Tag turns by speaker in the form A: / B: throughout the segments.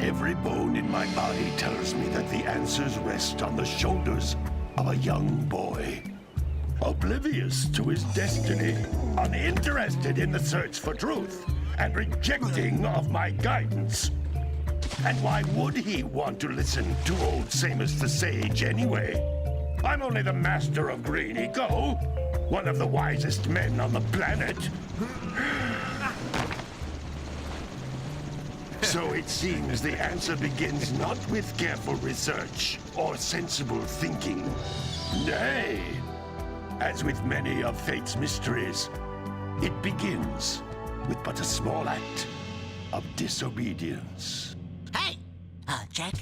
A: Every bone in my body tells me that the answers rest on the shoulders of a young boy. Oblivious to his destiny, uninterested in the search for truth, and rejecting of my guidance. And why would he want to listen to old Samus the Sage anyway? I'm only the master of green eco, one of the wisest men on the planet. So it seems the answer begins not with careful research or sensible thinking. Nay, as with many of fate's mysteries, it begins with but a small act of disobedience.
B: Hey! Jack,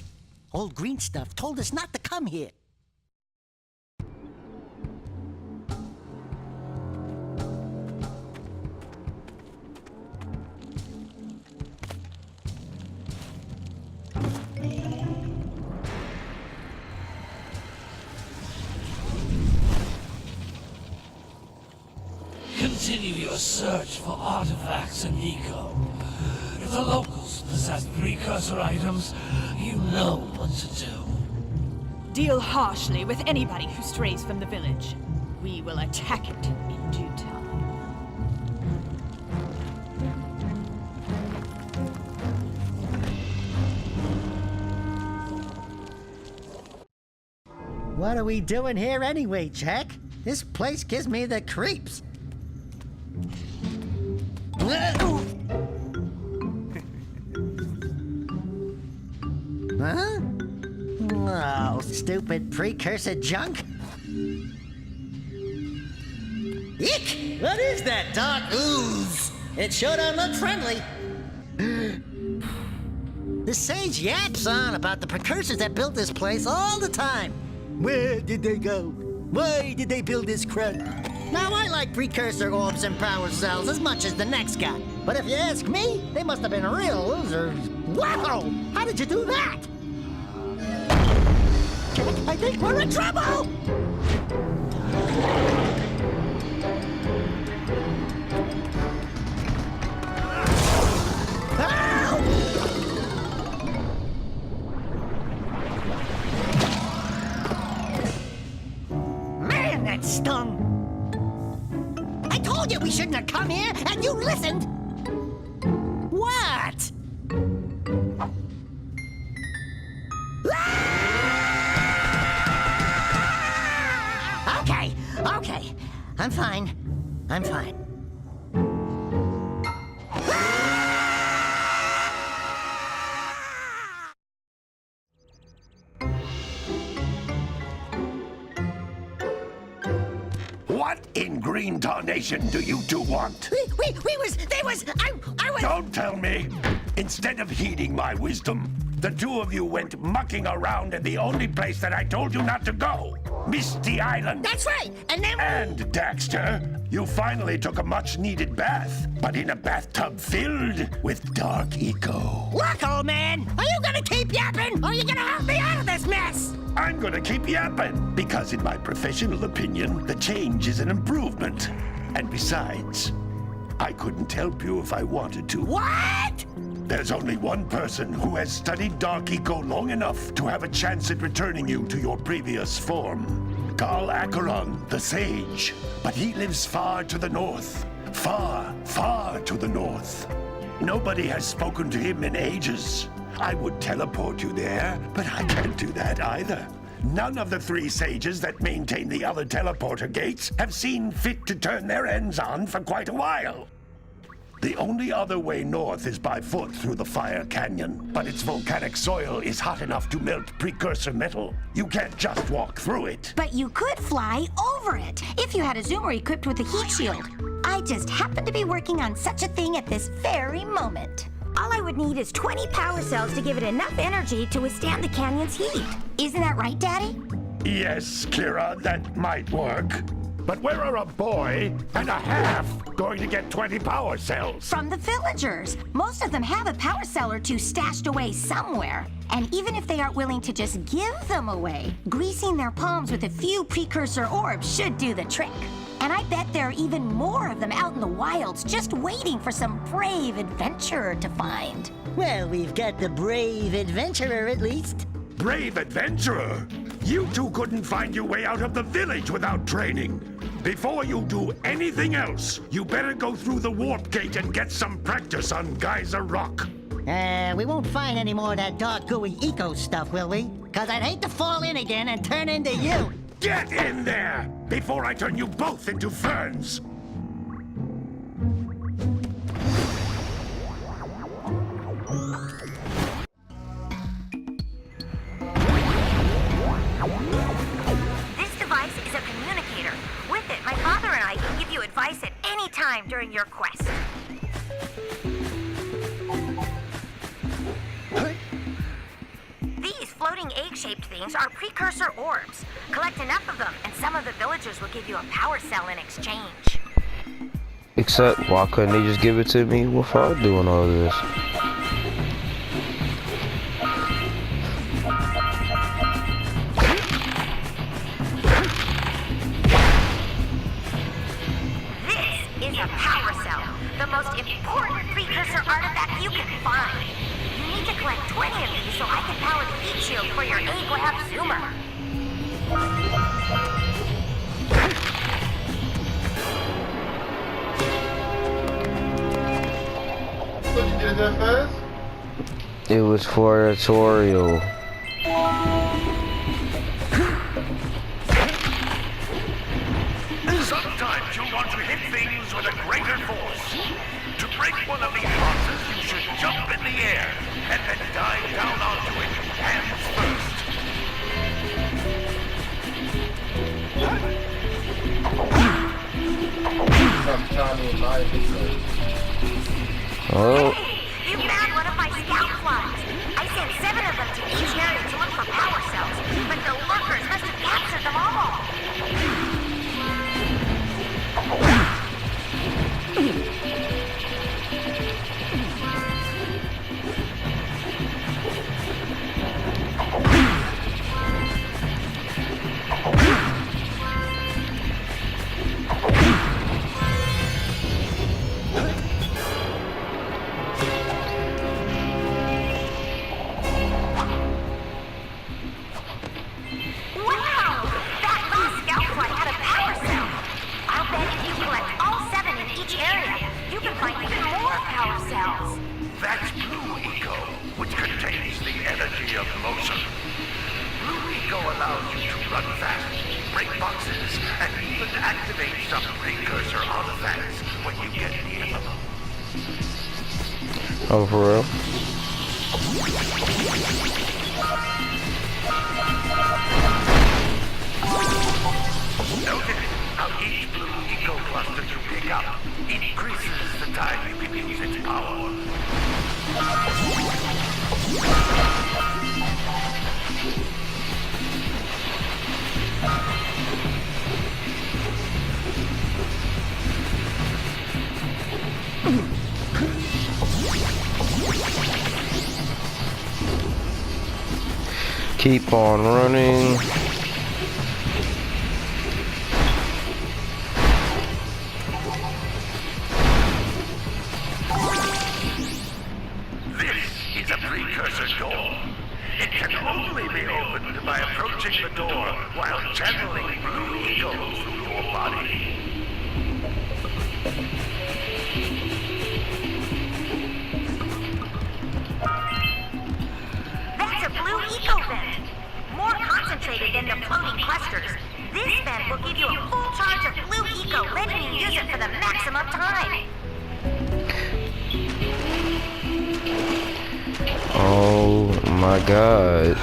B: old green stuff told us not to come here.
C: Continue your search for artifacts in Eco. If the locals possess precursor items, you know what to do.
D: Deal harshly with anybody who strays from the village. We will attack it in due time.
B: What are we doing here anyway, Jack? This place gives me the creeps. Huh? Oh, stupid precursor junk. Eek! What is that dark ooze? It sure don't look friendly. The sage yaps on about the precursors that built this place all the time. Where did they go? Why did they build this crud? Now, I like precursor orbs and power cells as much as the next guy. But if you ask me, they must have been real losers. Wow! How did you do that? Jack, I think we're in trouble! Man, that stung! I told you we shouldn't have come here, and you listened! What? Okay. I'm fine.
A: What in green tarnation do you two want?
B: I was...
A: Don't tell me! Instead of heeding my wisdom, the two of you went mucking around in the only place that I told you not to go. Misty Island.
B: That's right, and then...
A: And, Dexter, you finally took a much-needed bath, but in a bathtub filled with dark eco.
B: Look, old man, are you gonna keep yapping, or are you gonna help me out of this mess?
A: I'm gonna keep yapping, because in my professional opinion, the change is an improvement. And besides, I couldn't help you if I wanted to.
B: What?
A: There's only one person who has studied Dark Eco long enough to have a chance at returning you to your previous form. Carl Acheron, the Sage. But he lives far to the north. Far, far to the north. Nobody has spoken to him in ages. I would teleport you there, but I can't do that either. None of the three sages that maintain the other teleporter gates have seen fit to turn their ends on for quite a while. The only other way north is by foot through the Fire Canyon, but its volcanic soil is hot enough to melt precursor metal. You can't just walk through it.
E: But you could fly over it, if you had a zoomer equipped with a heat shield. I just happen to be working on such a thing at this very moment. All I would need is 20 power cells to give it enough energy to withstand the canyon's heat. Isn't that right, Daddy?
A: Yes, Kira, that might work. But where are a boy and a half going to get 20 power cells?
E: From the villagers. Most of them have a power cell or two stashed away somewhere. And even if they aren't willing to just give them away, greasing their palms with a few precursor orbs should do the trick. And I bet there are even more of them out in the wilds just waiting for some brave adventurer to find.
B: Well, we've got the brave adventurer at least.
A: Brave adventurer? You two couldn't find your way out of the village without training. Before you do anything else, you better go through the warp gate and get some practice on Geyser Rock.
B: We won't find any more of that dark gooey eco stuff, will we? 'Cause I'd hate to fall in again and turn into you.
A: Get in there before I turn you both into ferns.
E: This device is a communicator. With it, my father and I can give you advice at any time during your quest. These floating egg-shaped things are precursor orbs. Collect enough of them, and some of the villagers will give you a power cell in exchange.
F: Except, why couldn't they just give it to me without doing all this?
E: This is a power cell, the most important precursor artifact you can find. You need to collect 20 of these so I can power the heat shield for your A-Grab zoomer.
G: So you did that fast?
F: It was for a tutorial.
A: Sometimes you'll want to hit things with a greater force. To break one of these boxes, you should jump in the air and then dive down onto it, hands first.
G: I'm trying to remind you.
F: Oh,
E: Hey, you found one of my scout flies. I sent 7 of them to each area to look for power cells, but the lurkers must have captured them all. Wow! That last scout flight had a power cell. I'll bet if you collect all 7 in each area, you can find even more power cells.
A: That's Blue Eco, which contains the energy of motion. Blue Eco allows you to run fast, break boxes, and even activate some precursor artifacts when you get near them.
F: oh, for real?
A: Notice how each Blue Eco cluster you pick up increases the time you can use its power.
F: Keep on running.
A: This is a precursor door. It can only be opened by approaching the door while channeling Blue Eco through your body.
E: That's a Blue Eco vent. More concentrated than the floating clusters. This vent will give you a full charge of Blue Eco, letting you use it for the maximum time.
F: Oh my god.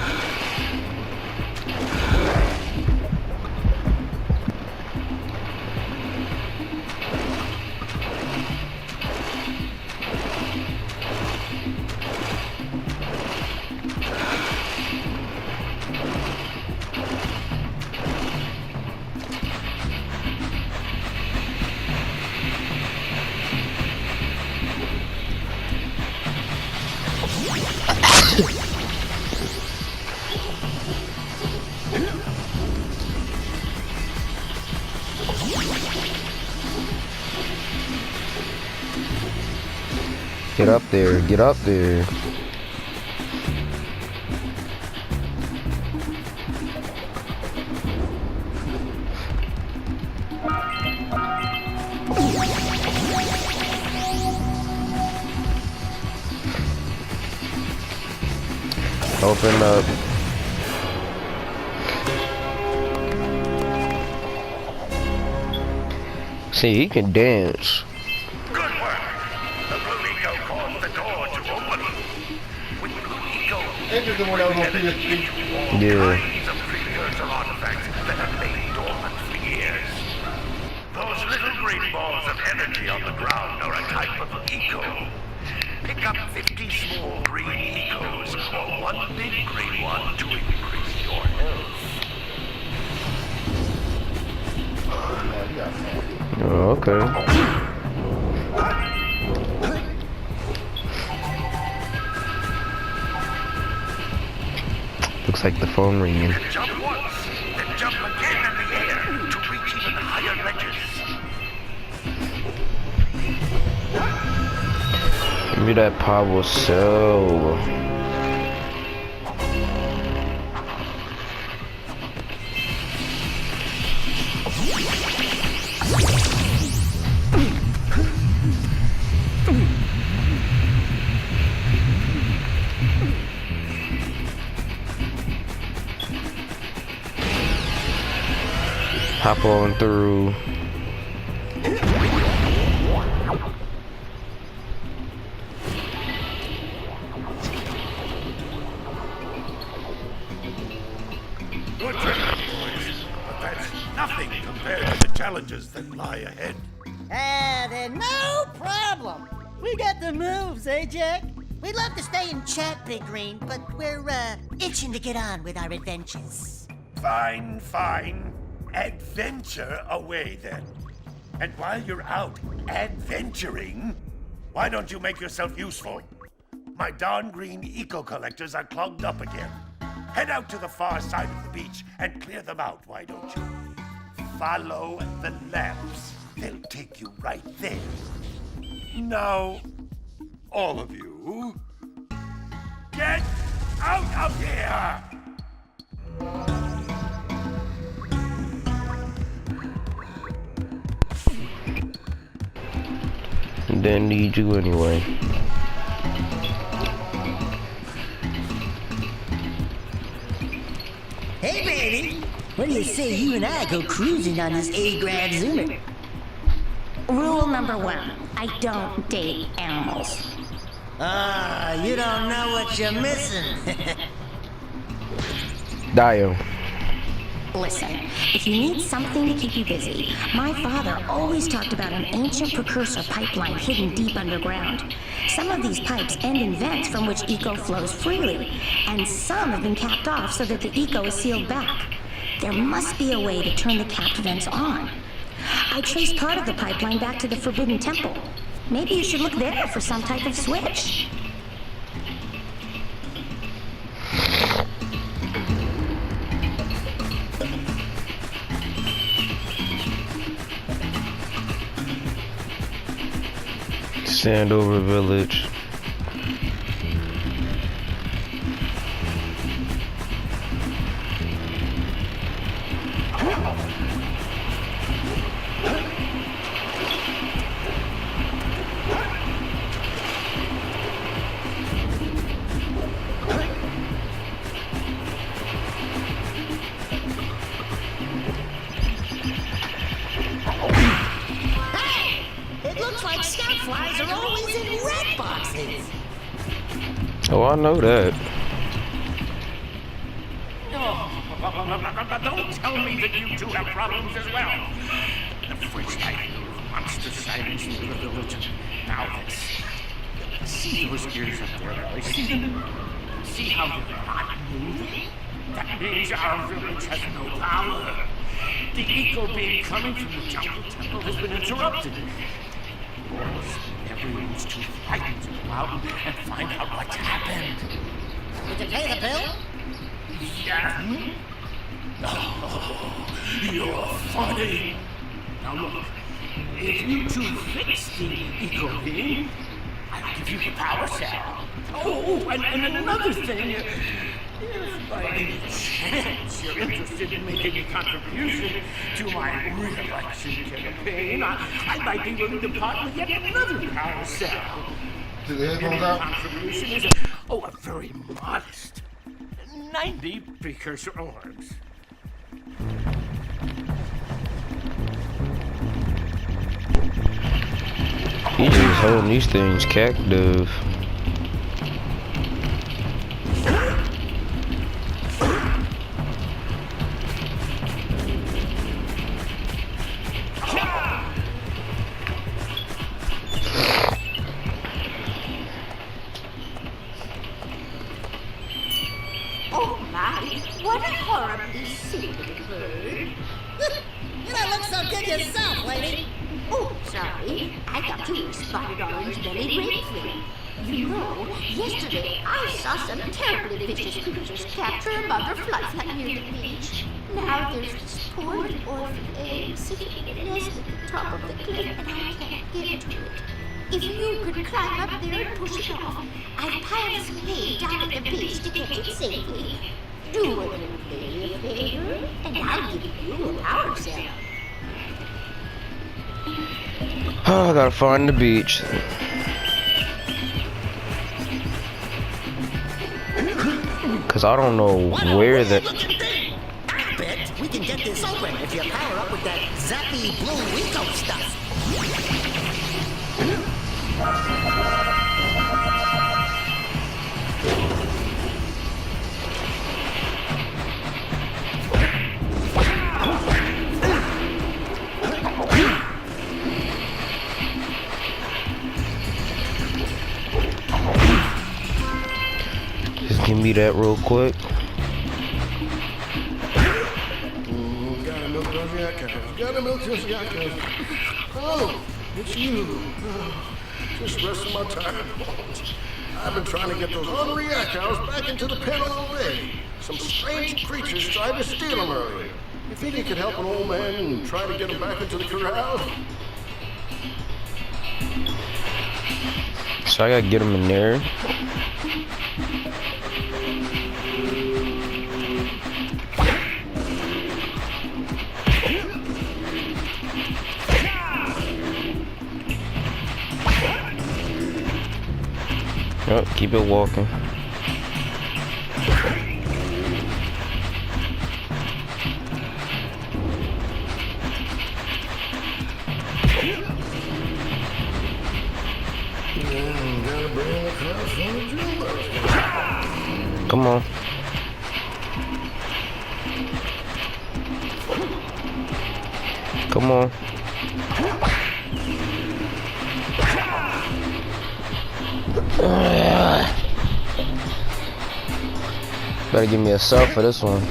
F: Get up there, get up there. Open up. See, he can dance.
A: Good work. The Blue Eco caused the door to open. With Blue Eco,
G: Ain't this the one that was on PS3?
F: Yeah.
A: kinds of precursor artifacts that have lain dormant for years. Those little green balls of energy on the ground are a type of eco. Pick up 50 small green ecos or one big green one to increase your health.
F: Oh, okay. Looks like the phone ringing.
A: Jump once, then jump again in the air to reach even higher ledges.
F: Give me that power cell. Hop on through.
A: Good job, boys. But that's nothing compared to the challenges that lie ahead.
B: Then no problem. We got the moves, eh, Jack? We'd love to stay and chat, Big Green, but we're, itching to get on with our adventures.
A: Fine, fine. Adventure away then. And while you're out adventuring, why don't you make yourself useful? My darn green eco collectors are clogged up again. Head out to the far side of the beach and clear them out, why don't you? Follow the lamps. They'll take you right there. Now, all of you, get out of here!
F: Didn't need you anyway.
B: Hey, baby. What do you say you and I go cruising on this A-grad Zoomer?
E: Rule number 1, I don't date animals.
B: Ah, you don't know what you're missing.
F: Dio.
E: Listen, if you need something to keep you busy, my father always talked about an ancient precursor pipeline hidden deep underground. Some of these pipes end in vents from which eco flows freely, and some have been capped off so that the eco is sealed back. There must be a way to turn the capped vents on. I traced part of the pipeline back to the Forbidden Temple. Maybe you should look there for some type of switch.
F: Sandover Village. Oh, I know that.
A: Don't tell me that you two have problems as well. The first night monster silence in the village. Now this. See those ears up there, Ellie? See them? See how they're not moving? That means our village has no power. The eco beam coming from the jungle temple has been interrupted. Everyone's too frightened to go out and find out what's happened.
B: Did you pay the bill?
A: Yeah. Oh, you're funny. Now look, if you two fix the eco beam,
C: I'll give you the power cell. Oh, and another thing. If by any chance you're interested in making a contribution to my re-election campaign, I might be willing to part with yet another power cell.
G: Do the headphones
C: Any
G: out?
C: contribution is a very modest 90 precursor orbs.
F: He just holding these things captive.
H: Oh my, what a horribly silly bird.
B: You don't look so good yourself, lady.
H: Oh, sorry. I thought you were spotted orange-bellied rainfin. You know, yesterday I saw some terribly vicious creatures capture a mother flyfly near the beach. Now there's this poor little orphan egg sitting in a nest at the top of the cliff, and I can't get to it. If you could climb up there and push it off, I've piled some hay down at the beach to catch it safely. Do a little lady a favor, and I'll give you a power cell.
F: Oh, I gotta find the beach. Cause I don't know where the.
B: I bet we can get this open if you power up with that zappy blue Rico stuff.
F: Just give me that real quick.
G: Gotta milk those yak cows. Gotta milk those yak cows. Oh, it's you. Just resting my tired bones. I've been trying to get those ornery yak cows back into the pen all day. Some strange creatures tried to steal them earlier. You think you could help an old man and try to get them back into the corral?
F: So I gotta get them in there. Yep, keep it walking.
G: Gotta bring the cross from the jewelers.
F: Come on. Come on. Better give me a cell for this one.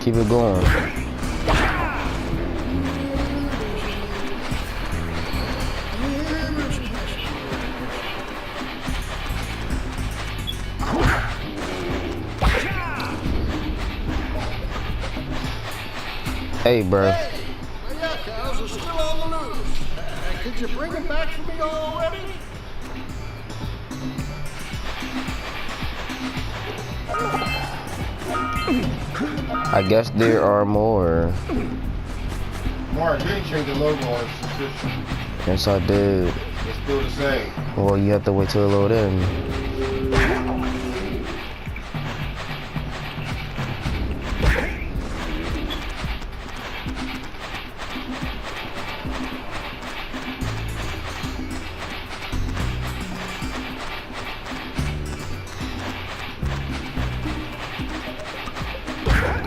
F: Keep it going. Hey, bro.
G: Hey, the yak cows are still on the loose. Could you bring them back for me already?
F: I guess there are more.
G: Mark, you didn't change the logo on the subscription.
F: Yes, I did.
G: It's still the same.
F: Well, you have to wait till it load in.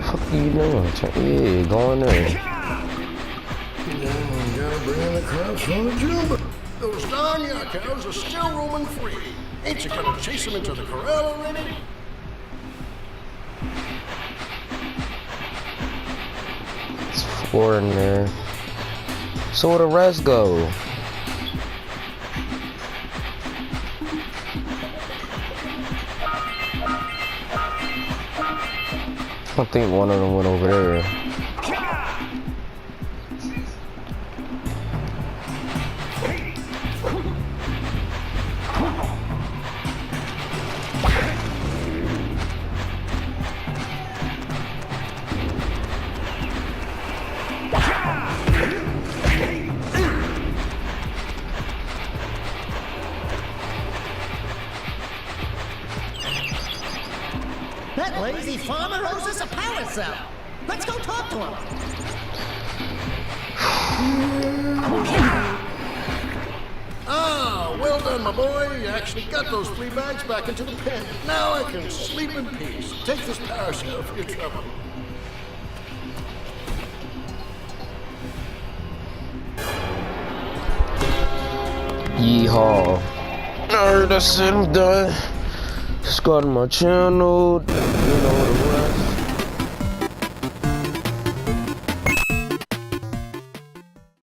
F: What are you doing? Yeah, go in there.
G: Gotta bring in the crops from the jewelers. Those darn yak cows are still roaming free. Ain't you gonna chase them into the corral already?
F: It's 4 in there. So where the rest go? I think one of them went over there.
B: lazy farmer owes us a power cell. Let's go talk to him.
G: Ah, well done, my boy. You actually got those 3 bags back into the pen. Now I can sleep in peace. Take this power cell for your trouble.
F: Yeehaw. Alright, that's it. I'm done. Subscribe to my channel. You know the rest.